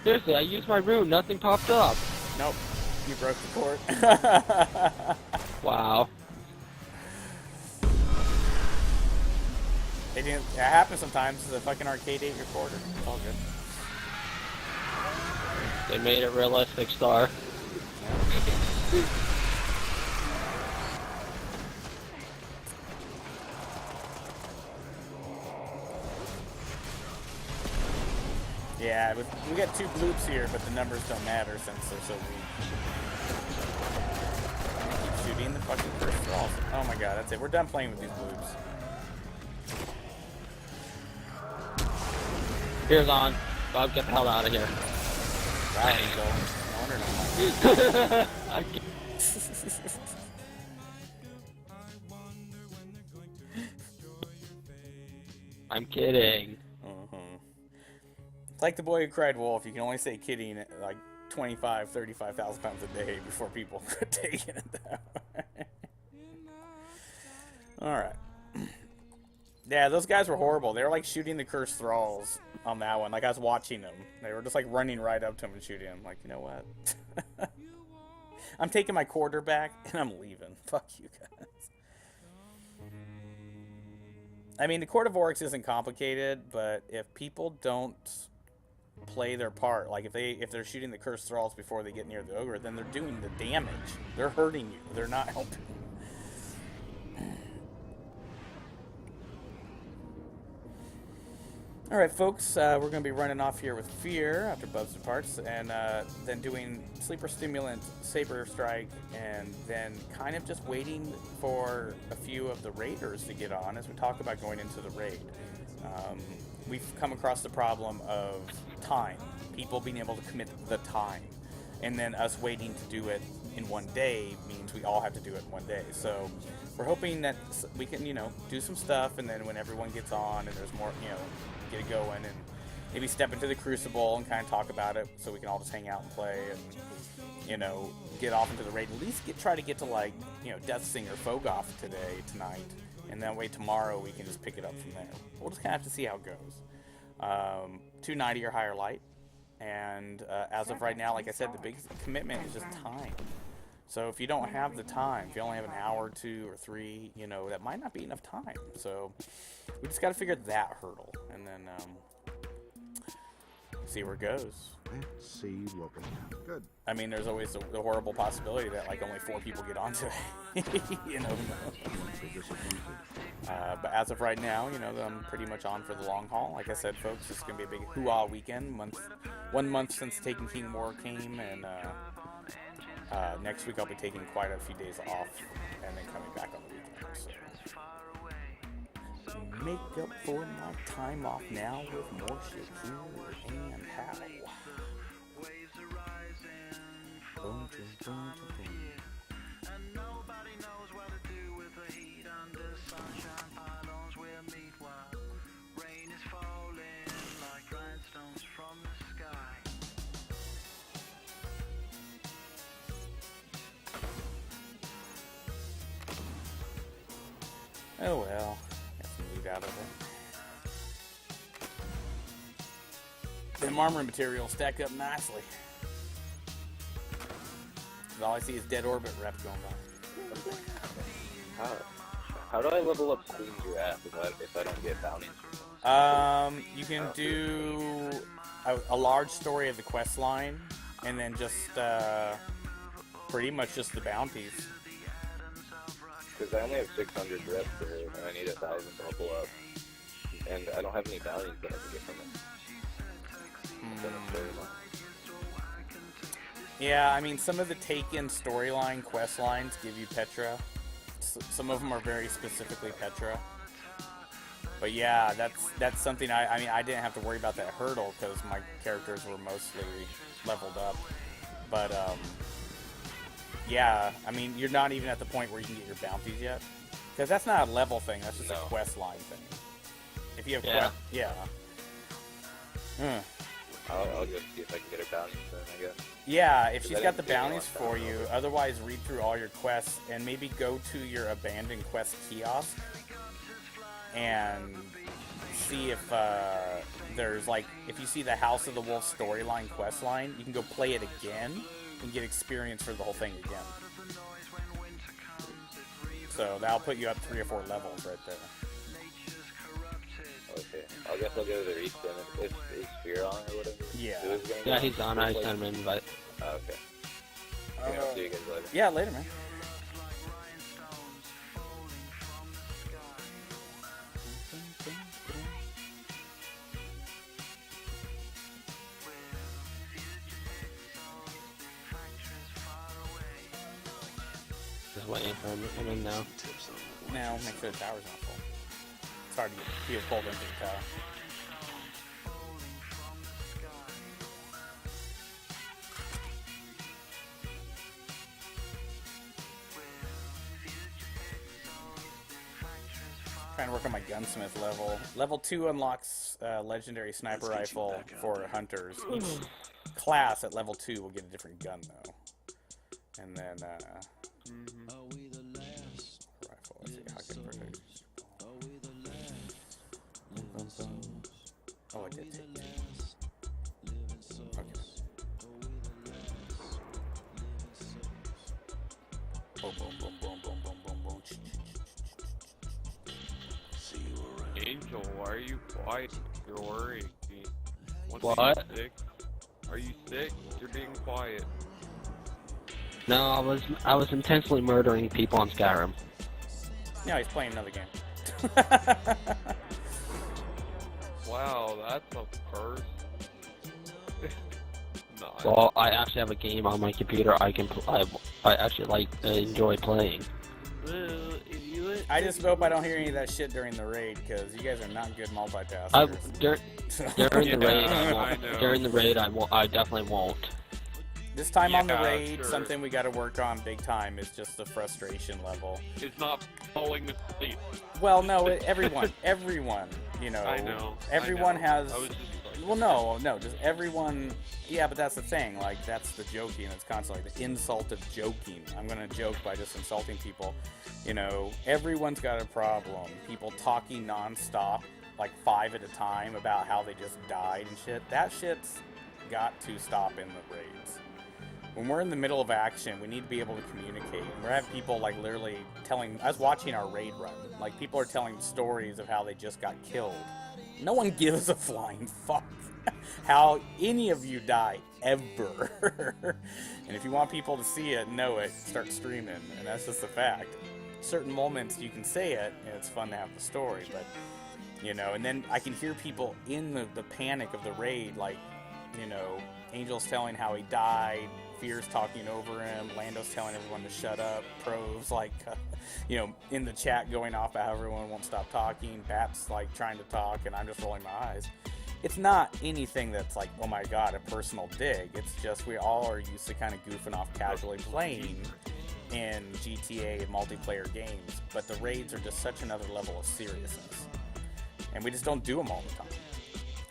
Seriously, I used my rune, nothing popped up. Nope. You broke the court. Wow. It happens sometimes. The fucking arcade ate your quarter. It's all good. They made it realistic, Star. Yeah, we got 2 bloops here, but the numbers don't matter since they're so weak. Keep shooting the fucking first thralls. Oh my god, that's it. We're done playing with these bloops. Here's on. Bob, get the hell out of here. Right, so no wonder not. I'm kidding. It's like the boy who cried wolf. You can only say kidding like 25, 35,000 times a day before people quit taking it that way. Alright. Yeah, those guys were horrible. They were like shooting the cursed thralls on that one. Like I was watching them. They were just like running right up to him and shooting him. Like, you know what? I'm taking my quarter back and I'm leaving. Fuck you guys. I mean, the Court of Oryx isn't complicated, but if people don't play their part, like if they're shooting the cursed thralls before they get near the ogre, then they're doing the damage. They're hurting you. They're not helping. All right, folks, we're going to be running off here with Fear after Bubs departs, and then doing Sleeper Stimulant, Saber Strike, and then kind of just waiting for a few of the raiders to get on as we talk about going into the raid. We've come across the problem of time, people being able to commit the time, and then us waiting to do it in one day means we all have to do it in one day. So we're hoping that we can, do some stuff, and then when everyone gets on and there's more, get it going, and maybe step into the Crucible and kind of talk about it so we can all just hang out and play and, get off into the raid. At least try to get to, like, Deathsinger Fogoth tonight, and that way tomorrow we can just pick it up from there. We'll just kind of have to see how it goes. 290 or higher light, and as of right now, like I said, the biggest commitment is just time. So if you don't have the time, if you only have an hour, 2 or 3, that might not be enough time. So we just got to figure that hurdle, and then see where it goes. Let's see what we have. Good. I mean, there's always the horrible possibility that like only 4 people get on today. But as of right now, I'm pretty much on for the long haul. Like I said, folks, it's gonna be a big hoo-ah weekend. 1 month since Taken King War came, and next week I'll be taking quite a few days off, and then coming back on the weekend. So make up for my time off now with more shit here and how. Boom, boom, boom, boom. And nobody knows what to do with the heat under sunshine pylons we'll meet while rain is falling like grindstones from the sky. Oh well, got some loot out of it. Them armor materials stack up nicely. All I see is dead orbit reps going by. How do I level up Queen Giraffe if I don't get bounties? You can do a large story of the quest line, and then just pretty much just the bounties. Because I only have 600 reps there, and I need 1,000 to level up. And I don't have any bounties that I can get from it. Yeah, I mean, some of the Taken storyline quest lines give you Petra. Some of them are very specifically Petra. But yeah, that's something I didn't have to worry about that hurdle because my characters were mostly leveled up. But yeah, I mean, you're not even at the point where you can get your bounties yet. Because that's not a level thing, that's just a quest line thing. If you have quest, I'll just see if I can get her bounties then, I guess. Yeah, if she's got the bounties for you, otherwise read through all your quests and maybe go to your abandoned quest kiosk and see if there's like, if you see the House of the Wolf storyline quest line, you can go play it again and get experience for the whole thing again. So that'll put you up 3 or 4 levels right there. Okay, I guess I'll go to the respin if is Fear on or whatever. Yeah. Yeah, he's on. I sent him an invite. Oh, okay. Yeah, I'll see you guys later. Yeah, later, man. Just waiting for him to come in now. Now, make sure the tower's not full. It's hard to get people pulled into the tower. Trying to work on my gunsmith level. Level 2 unlocks legendary sniper rifle for hunters. Each class at level 2 will get a different gun though. And then rifle. Let's see how I can protect. Oh, I did take 2. Okay. Boom, boom, boom, boom, boom, boom, boom, boom. Angel, why are you quiet? You're worried. What? Are you sick? Are you sick? You're being quiet. No, I was intensely murdering people on Skyrim. Now he's playing another game. Wow, that's a first. Nice. Well, I actually have a game on my computer I can I actually enjoy playing. I just hope I don't hear any of that shit during the raid, because you guys are not good multitaskers. During the raid, I definitely won't. This time on the Yeah, raid, sure. something we got to work on big time is just the frustration level. It's not falling asleep. Well, no, everyone, you know, I know. everyone I know. has. I was just like, Well, no, just everyone. Yeah, but that's the thing. Like, that's the joking. It's constantly the insult of joking. I'm gonna joke by just insulting people. You know, everyone's got a problem. People talking nonstop, like 5 at a time, about how they just died and shit. That shit's got to stop in the raids. When we're in the middle of action, we need to be able to communicate. We're having people like literally telling. I was watching our raid run. Like, people are telling stories of how they just got killed. No one gives a flying fuck how any of you die ever. And if you want people to see it, know it, start streaming. And that's just a fact. Certain moments you can say it, and it's fun to have the story. But, you know, and then I can hear people in the panic of the raid, like, you know, Angel's telling how he died, Fear's talking over him, Lando's telling everyone to shut up, Pro's like, you know, in the chat going off about how everyone won't stop talking, Bat's like trying to talk, and I'm just rolling my eyes. It's not anything that's like, oh my god, a personal dig. It's just we all are used to kind of goofing off casually playing in GTA multiplayer games, but the raids are just such another level of seriousness. And we just don't do them all the time.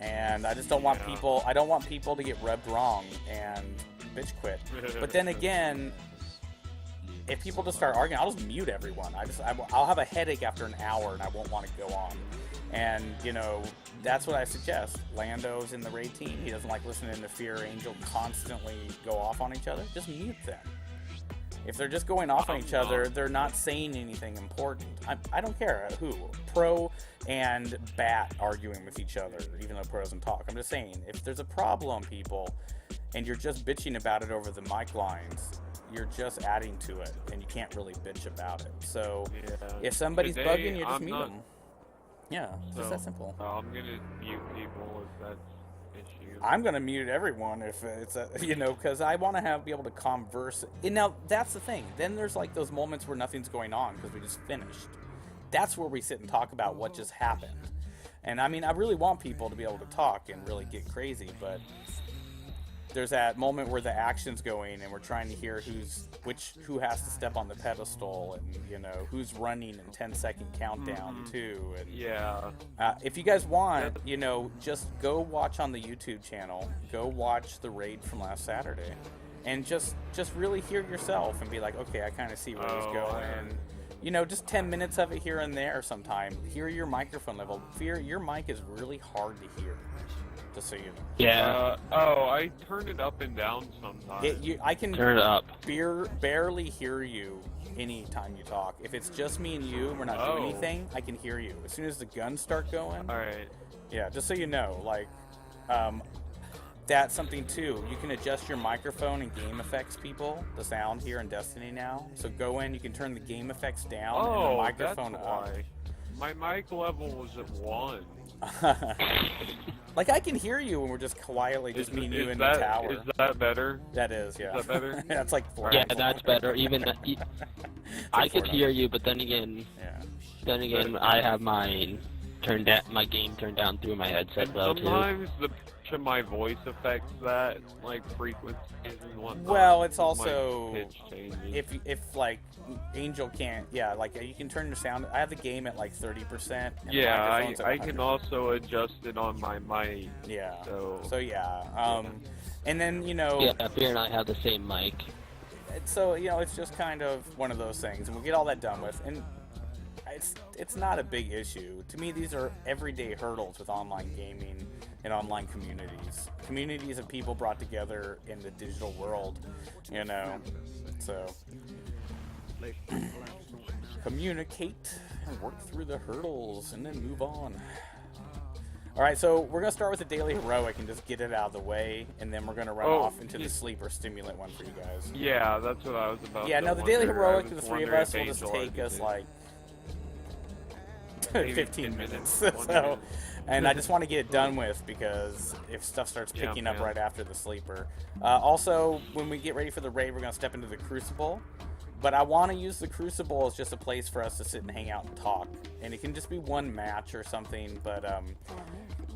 And I just don't want people, I don't want people to get rubbed wrong and bitch quit. But then again, if people just start arguing, I'll just mute everyone. I'll have a headache after an hour and I won't want to go on. And, you know, that's what I suggest. Lando's in the raid team. He doesn't like listening to Fear or Angel constantly go off on each other. Just mute them. If they're just going off on each other, they're not saying anything important. I don't care who. Pro and Bat arguing with each other, even though Pro doesn't talk. I'm just saying, if there's a problem, people, and you're just bitching about it over the mic lines, you're just adding to it, and you can't really bitch about it. So, if somebody's bugging you, just mute them. Yeah, it's just that simple. I'm gonna mute people if that's issue. I'm gonna mute everyone if it's you know, because I want to be able to converse. And now that's the thing. Then there's like those moments where nothing's going on because we just finished. That's where we sit and talk about what just happened. And I mean, I really want people to be able to talk and really get crazy, but there's that moment where the action's going and we're trying to hear who has to step on the pedestal, and you know who's running in 10-second countdown too. And if you guys want, you know, just go watch on the YouTube channel. Go watch the raid from last Saturday, and just really hear yourself and be like, okay, I kind of see where he's going. you know, just 10 minutes of it here and there sometime. Hear your microphone level. Fear, your mic is really hard to hear. Just so you know. Yeah. Oh, I turn it up and down sometimes. I can Turn it up. barely hear you anytime you talk. If it's just me and you, we're not doing anything, I can hear you. As soon as the guns start going. All right. Yeah, just so you know, like, that's something too. You can adjust your microphone and game effects, people, the sound here in Destiny now. So go in, you can turn the game effects down and the microphone that's up. why. My mic level was at 1. Like, I can hear you when we're just quietly just me and you in the tower. Is that better? That is, yeah. Is that better? That's like 4. Yeah, that's better. Even I could hear you, but then again, I have mine turned down, my game turned down through my headset though too. Sometimes the pitch of my voice affects that, like frequencies and whatnot. Well, it's also pitch changes. if like Angel can't, like you can turn your sound. I have the game at like 30%. Yeah, I can also adjust it on my mic. Yeah. So yeah. And then you know. Yeah, Fear and I have the same mic. So you know, it's just kind of one of those things, and we'll get all that done with, and it's not a big issue. To me, these are everyday hurdles with online gaming and online communities of people brought together in the digital world, you know. So communicate and work through the hurdles and then move on. Alright, so we're going to start with the Daily Heroic and just get it out of the way, and then we're going to run off into the Sleeper Stimulant one for you guys. Yeah, that's what I was about Yeah, to no, the Daily wonder. Heroic, the three of us will just Angel take us did. like Maybe 15 10 minutes. minutes. So, and I just want to get it done with, because if stuff starts Yeah, picking up man. right after the Sleeper. Also, when we get ready for the raid, we're going to step into the Crucible. But I want to use the Crucible as just a place for us to sit and hang out and talk. And it can just be one match or something. But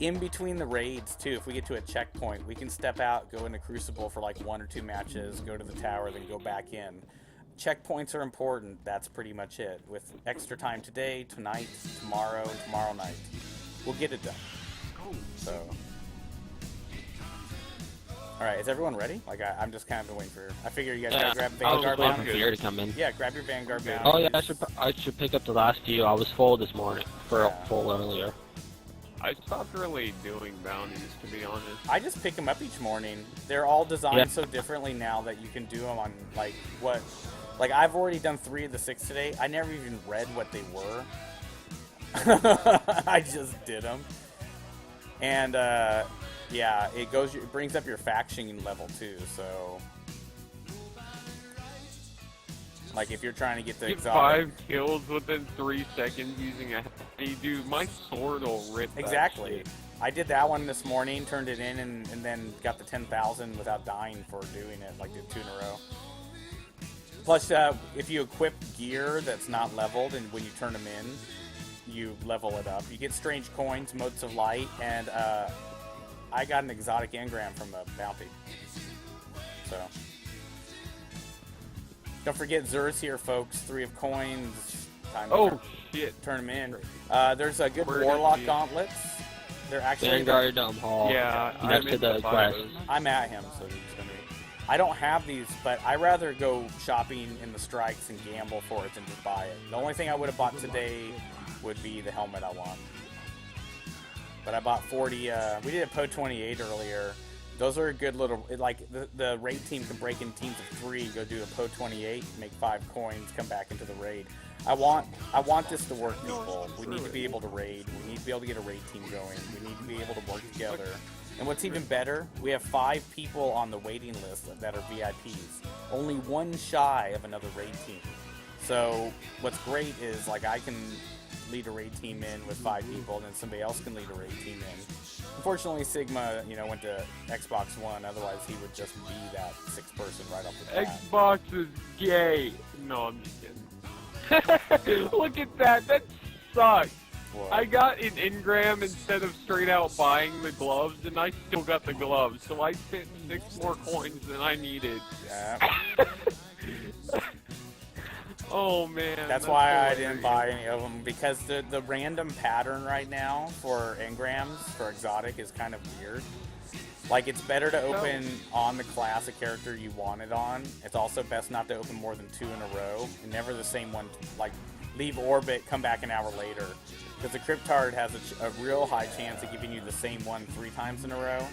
in between the raids, too, if we get to a checkpoint, we can step out, go into Crucible for like 1 or 2 matches, go to the tower, then go back in. Checkpoints are important. That's pretty much it. With extra time today, tonight, tomorrow, and tomorrow night, we'll get it done. So, all right, is everyone ready? Like, I'm just kind of been waiting for. I figure you guys gotta grab I was Vanguard waiting bound. for Fear to come in. Yeah, grab your Vanguard bound. Oh yeah, I should pick up the last few. I was full this morning, full earlier. I stopped really doing bounties, to be honest. I just pick them up each morning. They're all designed so differently now that you can do them on like what. Like, I've already done 3 of the 6 today. I never even read what they were. I just did them. And, yeah, it brings up your faction level, too, so... Like, if you're trying to get the Get exotic... 5 kills within 3 seconds using a heavy, dude, my sword will rip that Exactly. shit. I did that one this morning, turned it in, and then got the 10,000 without dying for doing it. Like, did 2 in a row. Plus, if you equip gear that's not leveled, and when you turn them in, you level it up. You get strange coins, motes of light, and I got an exotic engram from a bounty. So, don't forget Zer's here, folks. 3 of coins. Time to shit. turn them in. There's a good Where is Warlock he? gauntlets. They're actually Vanguard Hall. Yeah, next to the quest. I'm at him, so he's gonna be. I don't have these, but I rather go shopping in the strikes and gamble for it than just buy it. The only thing I would have bought today would be the helmet I want. But I bought 40. We did a PO 28 earlier. Those are a good little. Like the raid team can break in teams of 3, go do a PO 28, make 5 coins, come back into the raid. I want this to work, people. We need to be able to raid. We need to be able to get a raid team going. We need to be able to work together. And what's even better, we have 5 people on the waiting list that are VIPs. Only 1 shy of another raid team. So what's great is, like, I can lead a raid team in with 5 people, and then somebody else can lead a raid team in. Unfortunately, Sigma, went to Xbox One. Otherwise, he would just be that 6th person right off the bat. Xbox is gay. No, I'm just kidding. Look at that. That sucks. What? I got an engram instead of straight out buying the gloves, and I still got the gloves. So I spent 6 more coins than I needed. Yeah. Oh man. That's why I didn't buy any of them, because the random pattern right now for engrams for exotic is kind of weird. Like, it's better to open on the class a character you want it on. It's also best not to open more than 2 in a row, and never the same one. Like, leave orbit, come back an hour later. Because the Cryptard has a real high chance of giving you the same one 3 times in a row.